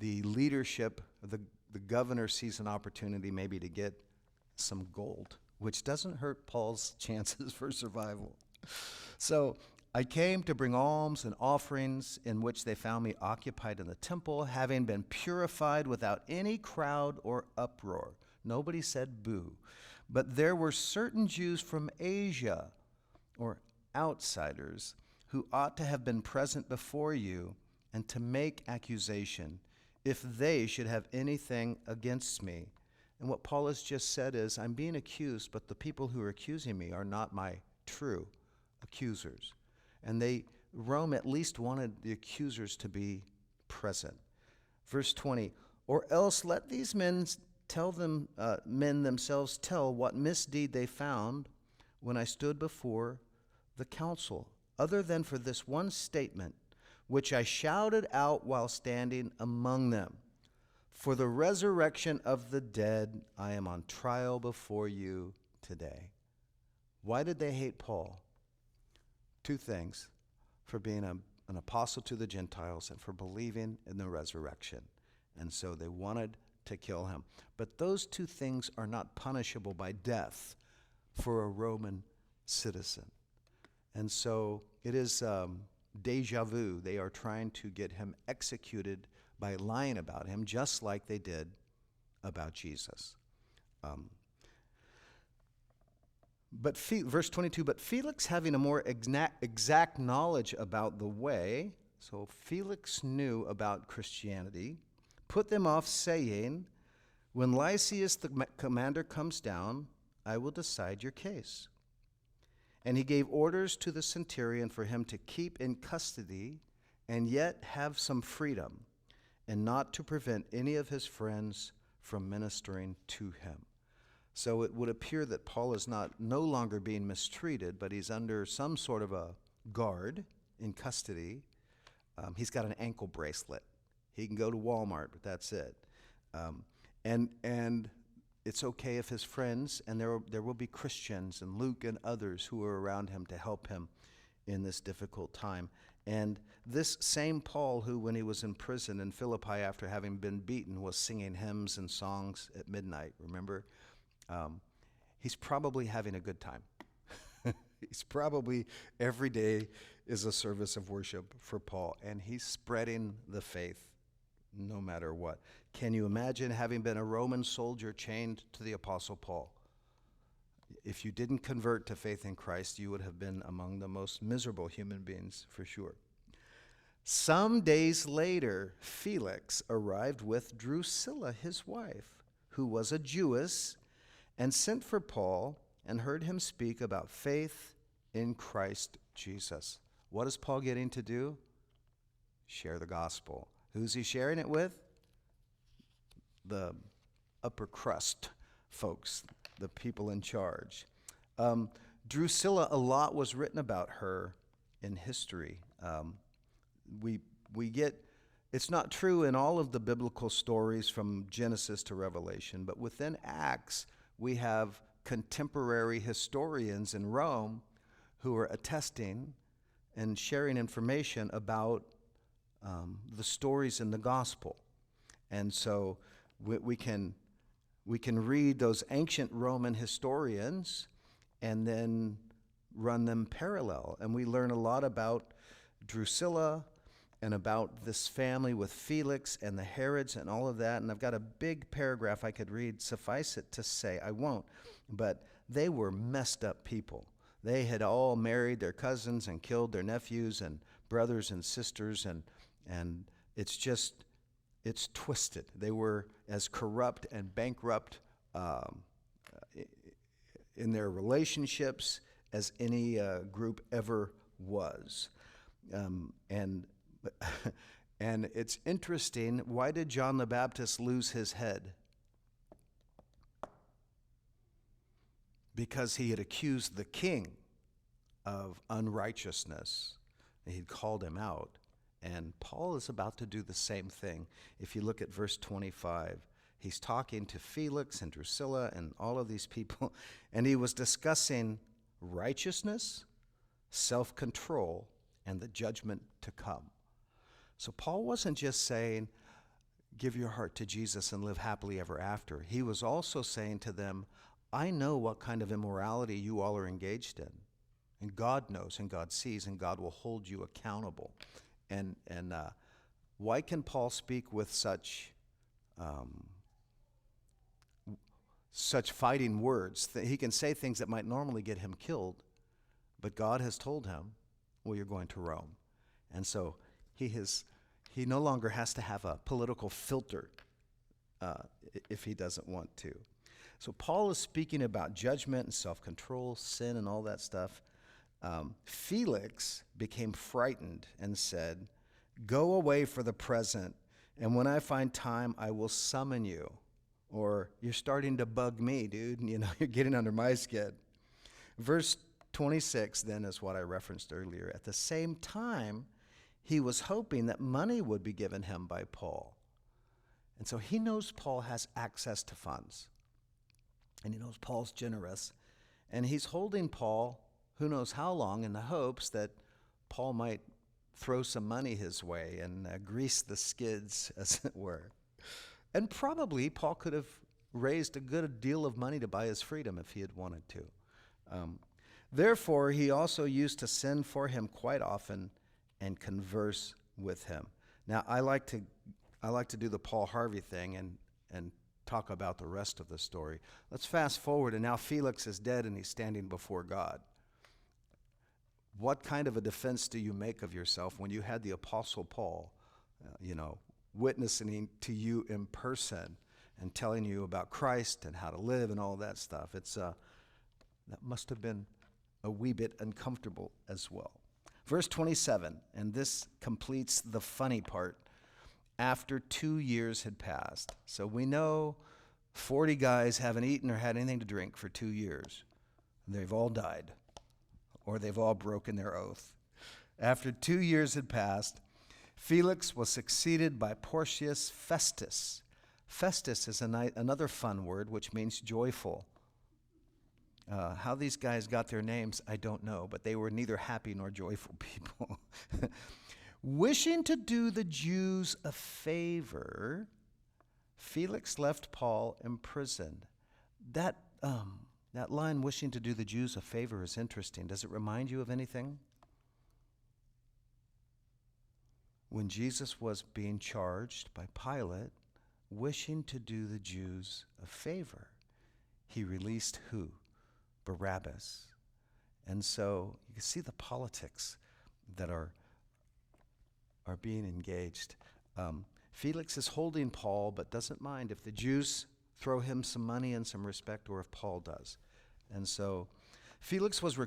the leadership, the governor sees an opportunity maybe to get some gold, which doesn't hurt Paul's chances for survival. So I came to bring alms and offerings, in which they found me occupied in the temple, having been purified without any crowd or uproar. Nobody said boo. But there were certain Jews from Asia, or outsiders, who ought to have been present before you and to make accusation, if they should have anything against me. And what Paul has just said is, I'm being accused, but the people who are accusing me are not my true accusers. And Rome at least wanted the accusers to be present. Verse 20, or else let these men themselves tell what misdeed they found when I stood before the council, other than for this one statement, which I shouted out while standing among them. For the resurrection of the dead, I am on trial before you today. Why did they hate Paul? Two things: for being an apostle to the Gentiles and for believing in the resurrection. And so they wanted to kill him. But those two things are not punishable by death for a Roman citizen. And so it is deja vu. They are trying to get him executed by lying about him, just like they did about Jesus. Verse 22, but Felix, having a more exact knowledge about the way, so Felix knew about Christianity, put them off, saying, when Lysias the commander comes down, I will decide your case. And he gave orders to the centurion for him to keep in custody and yet have some freedom, and not to prevent any of his friends from ministering to him. So it would appear that Paul is no longer being mistreated, but he's under some sort of a guard in custody. He's got an ankle bracelet. He can go to Walmart, but that's it. And it's okay if his friends, and there will be Christians and Luke and others who are around him to help him in this difficult time. And this same Paul, who when he was in prison in Philippi after having been beaten, was singing hymns and songs at midnight, remember? He's probably having a good time. He's probably, every day is a service of worship for Paul, and he's spreading the faith no matter what. Can you imagine having been a Roman soldier chained to the Apostle Paul? If you didn't convert to faith in Christ, you would have been among the most miserable human beings, for sure. Some days later, Felix arrived with Drusilla, his wife, who was a Jewess, and sent for Paul and heard him speak about faith in Christ Jesus. What is Paul getting to do? Share the gospel. Who's he sharing it with? The upper crust folks, the people in charge. Drusilla, a lot was written about her in history. We get, it's not true in all of the biblical stories from Genesis to Revelation, but within Acts, we have contemporary historians in Rome who are attesting and sharing information about the stories in the gospel. And so we can read those ancient Roman historians and then run them parallel. And we learn a lot about Drusilla and about this family with Felix and the Herods and all of that. And I've got a big paragraph I could read. Suffice it to say, I won't. But they were messed up people. They had all married their cousins and killed their nephews and brothers and sisters. And it's twisted. They were as corrupt and bankrupt in their relationships as any group ever was. And it's interesting, why did John the Baptist lose his head? Because he had accused the king of unrighteousness. He'd called him out. And Paul is about to do the same thing. If you look at verse 25, he's talking to Felix and Drusilla and all of these people, and he was discussing righteousness, self-control, and the judgment to come. So Paul wasn't just saying, give your heart to Jesus and live happily ever after. He was also saying to them, I know what kind of immorality you all are engaged in. And God knows, and God sees, and God will hold you accountable. And why can Paul speak with such fighting words? He can say things that might normally get him killed, but God has told him, well, you're going to Rome. And so he no longer has to have a political filter if he doesn't want to. So Paul is speaking about judgment and self-control, sin and all that stuff. Felix became frightened and said, go away for the present, and when I find time, I will summon you. Or, you're starting to bug me, dude. You're getting under my skin. Verse 26 then is what I referenced earlier. At the same time, he was hoping that money would be given him by Paul. And so he knows Paul has access to funds. And he knows Paul's generous. And he's holding Paul, who knows how long, in the hopes that Paul might throw some money his way and grease the skids, as it were. And probably Paul could have raised a good deal of money to buy his freedom if he had wanted to. Therefore, he also used to send for him quite often and converse with him. Now, I like to do the Paul Harvey thing and talk about the rest of the story. Let's fast forward, and now Felix is dead and he's standing before God. What kind of a defense do you make of yourself when you had the Apostle Paul, witnessing to you in person and telling you about Christ and how to live and all that stuff? That must have been a wee bit uncomfortable as well. Verse 27, and this completes the funny part. After 2 years had passed. So we know 40 guys haven't eaten or had anything to drink for 2 years. They've all died, or they've all broken their oath. After 2 years had passed, Felix was succeeded by Porcius Festus. Festus is another fun word, which means joyful. How these guys got their names, I don't know, but they were neither happy nor joyful people. Wishing to do the Jews a favor, Felix left Paul imprisoned. That line, wishing to do the Jews a favor, is interesting. Does it remind you of anything? When Jesus was being charged by Pilate, wishing to do the Jews a favor, he released who? Barabbas. And so you can see the politics that are being engaged. Felix is holding Paul, but doesn't mind if the Jews throw him some money and some respect, or if Paul does. And so Felix was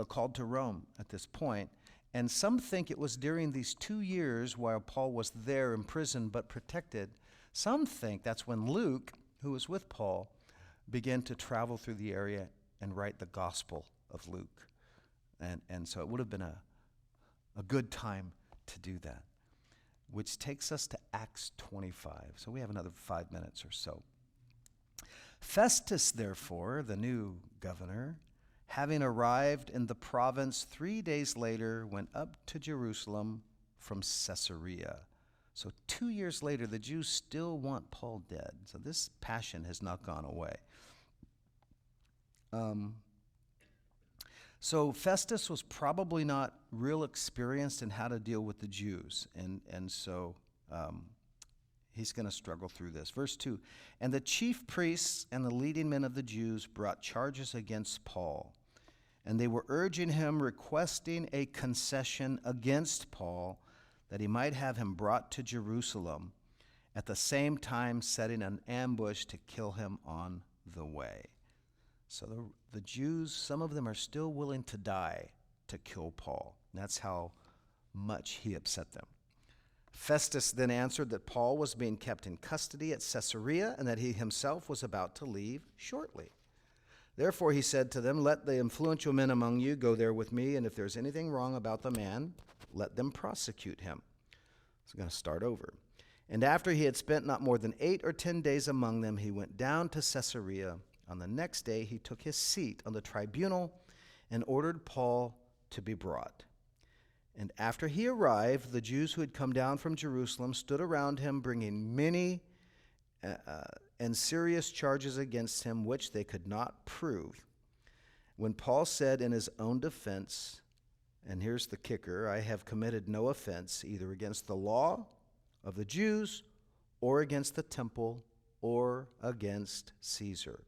called to Rome at this point, and some think it was during these 2 years while Paul was there in prison but protected. Some think that's when Luke, who was with Paul, began to travel through the area and write the Gospel of Luke. And so it would have been a good time to do that, which takes us to Acts 25. So we have another 5 minutes or so. Festus, therefore, the new governor, having arrived in the province 3 days later, went up to Jerusalem from Caesarea. So 2 years later, the Jews still want Paul dead. So this passion has not gone away. So Festus was probably not real experienced in how to deal with the Jews, and so he's going to struggle through this. Verse 2, and the chief priests and the leading men of the Jews brought charges against Paul, and they were urging him, requesting a concession against Paul, that he might have him brought to Jerusalem, at the same time setting an ambush to kill him on the way. So the Jews, some of them are still willing to die to kill Paul. That's how much he upset them. Festus then answered that Paul was being kept in custody at Caesarea and that he himself was about to leave shortly. Therefore he said to them, let the influential men among you go there with me, and if there's anything wrong about the man, let them prosecute him. So I'm going to start over. And after he had spent not more than 8 or 10 days among them, he went down to Caesarea. On the next day, he took his seat on the tribunal and ordered Paul to be brought. And after he arrived, the Jews who had come down from Jerusalem stood around him, bringing many and serious charges against him, which they could not prove. When Paul said in his own defense, and here's the kicker, I have committed no offense either against the law of the Jews or against the temple or against Caesar.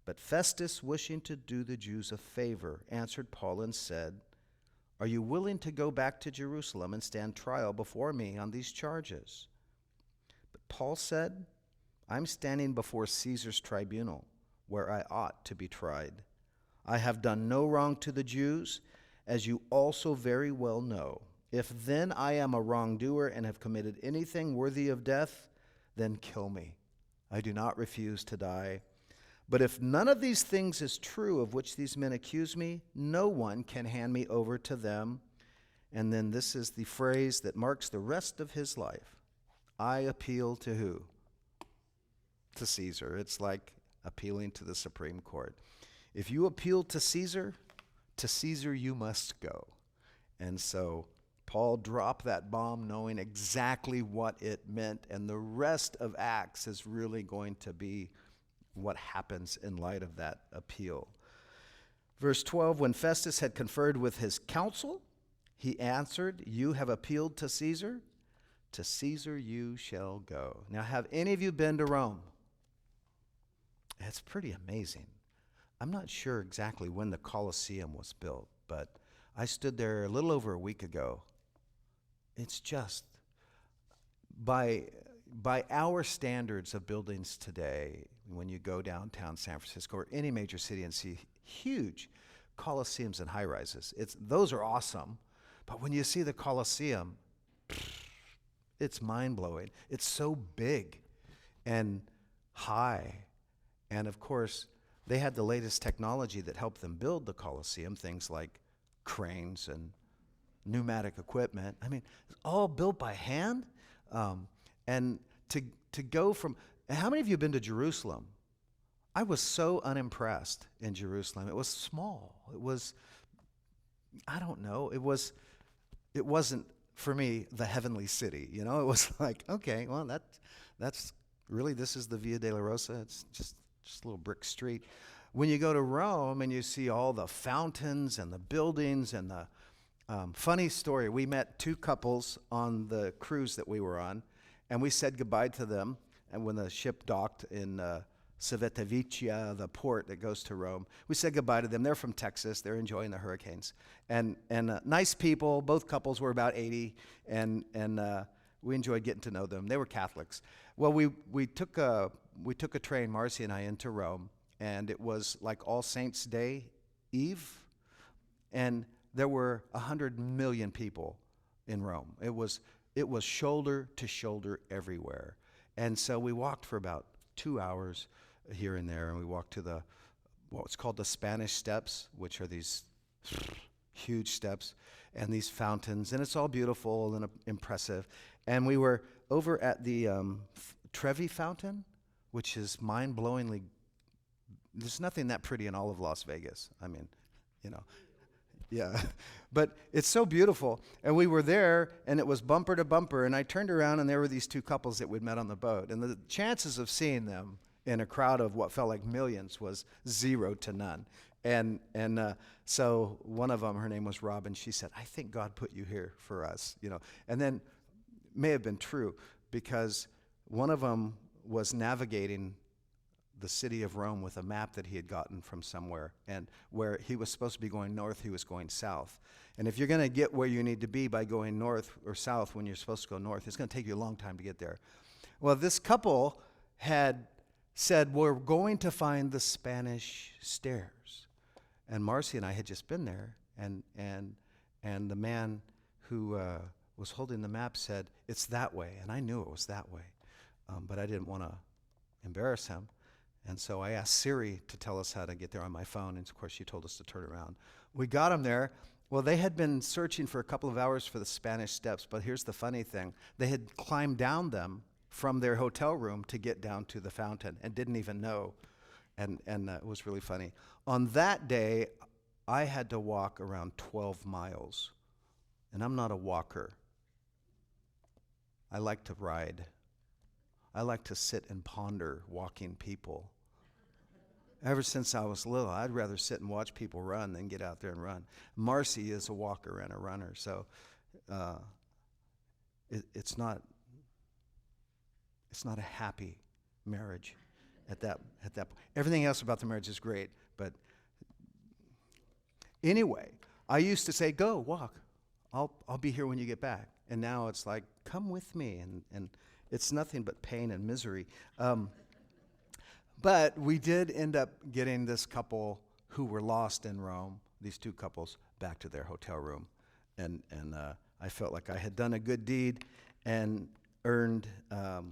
But Festus, wishing to do the Jews a favor, answered Paul and said, are you willing to go back to Jerusalem and stand trial before me on these charges? But Paul said, I'm standing before Caesar's tribunal, where I ought to be tried. I have done no wrong to the Jews, as you also very well know. If then I am a wrongdoer and have committed anything worthy of death, then kill me. I do not refuse to die. But if none of these things is true of which these men accuse me, no one can hand me over to them. And then this is the phrase that marks the rest of his life. I appeal to who? To Caesar. It's like appealing to the Supreme Court. If you appeal to Caesar you must go. And so Paul dropped that bomb knowing exactly what it meant, and the rest of Acts is really going to be what happens in light of that appeal. Verse 12, when Festus had conferred with his council, he answered, "You have appealed to Caesar. To Caesar you shall go." Now, have any of you been to Rome? It's pretty amazing. I'm not sure exactly when the Colosseum was built, but I stood there a little over a week ago. It's just, by our standards of buildings today, when you go downtown San Francisco or any major city and see huge Colosseums and high-rises, those are awesome. But when you see the Colosseum, it's mind-blowing. It's so big and high. And of course, they had the latest technology that helped them build the Colosseum, things like cranes and pneumatic equipment. I mean, it's all built by hand. And to go from, how many of you have been to Jerusalem? I was so unimpressed in Jerusalem. It was small. It was, I don't know, it wasn't, for me, the heavenly city. You know, it was like, okay, well, that's really, this is the Via Dolorosa. It's just a little brick street. When you go to Rome and you see all the fountains and the buildings and the funny story, we met two couples on the cruise that we were on, and we said goodbye to them. And when the ship docked in Civitavecchia, the port that goes to Rome, we said goodbye to them. They're from Texas. They're enjoying the hurricanes. And nice people. Both couples were about 80, and we enjoyed getting to know them. They were Catholics. Well, we took a train, Marcy and I, into Rome, and it was like All Saints' Day Eve, and there were 100 million people in Rome. It was shoulder to shoulder everywhere. And so we walked for about 2 hours here and there, and we walked to what's called the Spanish Steps, which are these huge steps, and these fountains, and it's all beautiful and impressive. And we were over at the Trevi Fountain, which is mind-blowingly, there's nothing that pretty in all of Las Vegas. I mean, you know, yeah. But it's so beautiful. And we were there, and it was bumper to bumper, and I turned around, and there were these two couples that we'd met on the boat. And the chances of seeing them in a crowd of what felt like millions was 0 to none. And so one of them, her name was Robin, she said, "I think God put you here for us," you know. And then, may have been true, because one of them was navigating the city of Rome with a map that he had gotten from somewhere, and where he was supposed to be going north, he was going south. And if you're going to get where you need to be by going north or south when you're supposed to go north, it's going to take you a long time to get there. Well, this couple had said, "We're going to find the Spanish Stairs." And Marcy and I had just been there, and the man who was holding the map said, "It's that way." And I knew it was that way, but I didn't want to embarrass him. And so I asked Siri to tell us how to get there on my phone, and of course she told us to turn around. We got them there. Well, they had been searching for a couple of hours for the Spanish Steps, but here's the funny thing. They had climbed down them from their hotel room to get down to the fountain and didn't even know, and it was really funny. On that day, I had to walk around 12 miles, and I'm not a walker. I like to ride. I like to sit and ponder walking people. Ever since I was little, I'd rather sit and watch people run than get out there and run. Marcy is a walker and a runner, so it's not a happy marriage at that point. Everything else about the marriage is great, but anyway, I used to say, "Go walk. I'll be here when you get back." And now it's like, "Come with me," and it's nothing but pain and misery. But we did end up getting this couple who were lost in Rome, these two couples, back to their hotel room. And I felt like I had done a good deed and earned a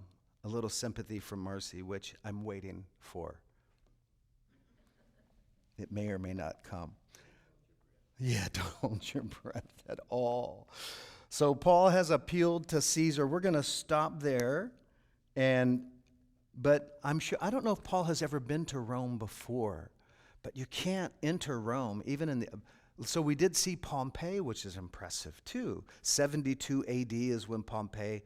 little sympathy from Marcy, which I'm waiting for. It may or may not come. Yeah, don't hold your breath at all. So Paul has appealed to Caesar. We're going to stop there, but I'm sure, I don't know if Paul has ever been to Rome before, but you can't enter Rome, even in So we did see Pompeii, which is impressive too. 72 AD is when Pompeii,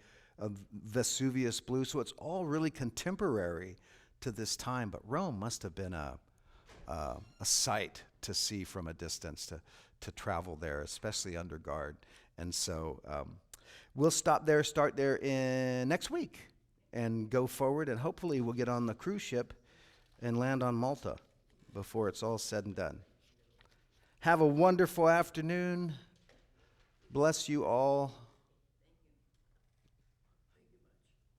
Vesuvius blew. So it's all really contemporary to this time. But Rome must have been a sight to see from a distance, to travel there, especially under guard. And so we'll start there in next week and go forward. And hopefully we'll get on the cruise ship and land on Malta before it's all said and done. Have a wonderful afternoon. Bless you all.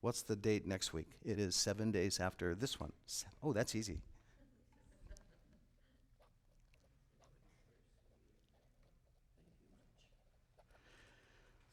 What's the date next week? It is 7 days after this one. Oh, that's easy.